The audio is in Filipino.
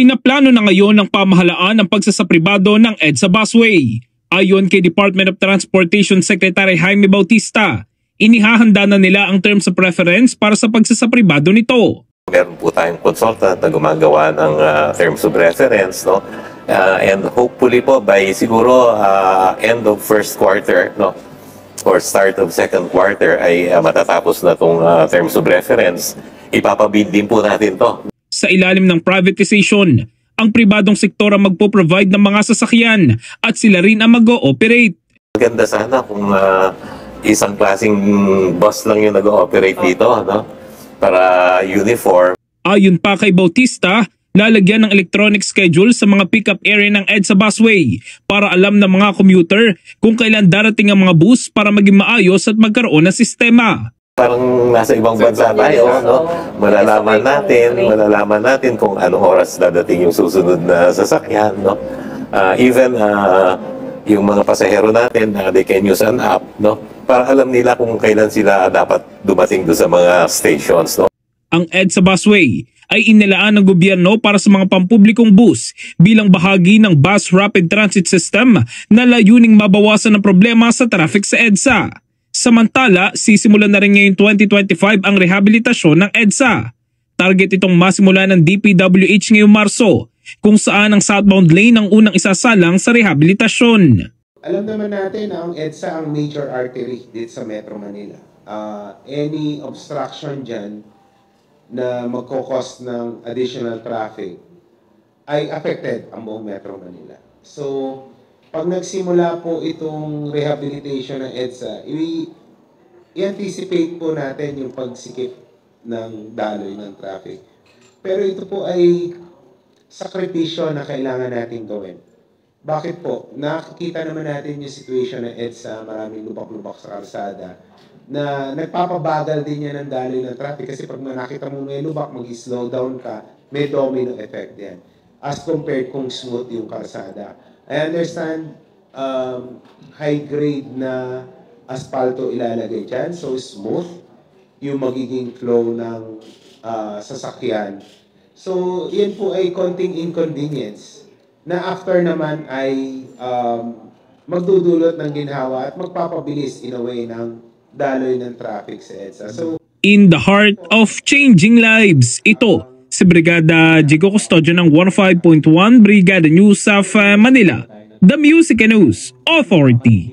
Pinaplano na ngayon ng pamahalaan ang pagsasapribado ng EDSA busway. Ayon kay Department of Transportation Secretary Jaime Bautista, inihahanda na nila ang terms of reference para sa pagsasapribado nito. Meron po tayong consultant na gumagawa ng terms of reference, no? And hopefully po by siguro end of first quarter, no, or start of second quarter ay matatapos na itong terms of reference. Ipapabid din po natin to. Sa ilalim ng privatization, ang pribadong sektor ang magpo-provide ng mga sasakyan at sila rin ang mag-ooperate. Maganda sana kung isang klaseng bus lang yung nag-ooperate dito, no? Para uniform. Ayon pa kay Bautista, lalagyan ng electronic schedule sa mga pick-up area ng EDSA busway para alam ng mga commuter kung kailan darating ang mga bus para maging maayos at magkaroon ng sistema. Parang nasa ibang bansa tayo, no? Malalaman natin kung anong oras dadating yung susunod na sasakyan, no? Even yung mga pasahero natin, they can use an app, no? Para alam nila kung kailan sila dapat dumating doon sa mga stations, no? Ang EDSA busway ay inilaan ng gobyerno para sa mga pampublikong bus bilang bahagi ng bus rapid transit system na layuning mabawasan ang problema sa traffic sa EDSA. Samantala, sisimulan na rin ngayong 2025 ang rehabilitasyon ng EDSA. Target itong masimula ng DPWH ngayong Marso, kung saan ang southbound lane ang unang isasalang sa rehabilitasyon. Alam naman natin na ang EDSA ang major artery dito sa Metro Manila. Any obstruction dyan na magkakos ng additional traffic ay affected ang buong Metro Manila. So, pag nagsimula po itong rehabilitation ng EDSA, i-anticipate po natin yung pagsikip ng daloy ng traffic. Pero ito po ay sakripisyo na kailangan natin gawin. Bakit po? Nakikita naman natin yung situation ng EDSA, maraming lubak-lubak sa kalsada, na nagpapabagal din yan ng daloy ng traffic kasi pag nakita mo may lubak, mag-slow down ka, may domino effect yan. As compared kung smooth yung kalsada. I understand high grade na asfalto ilalagay dyan, so smooth yung magiging flow ng sasakyan. So, yan po ay konting inconvenience na after naman ay magdudulot ng ginhawa at magpapabilis in a way ng daloy ng traffic sa EDSA. So, in the heart of changing lives, ito si Brigada Jigo Custodio ng 105.1 Brigada News of Manila, the Music and News Authority.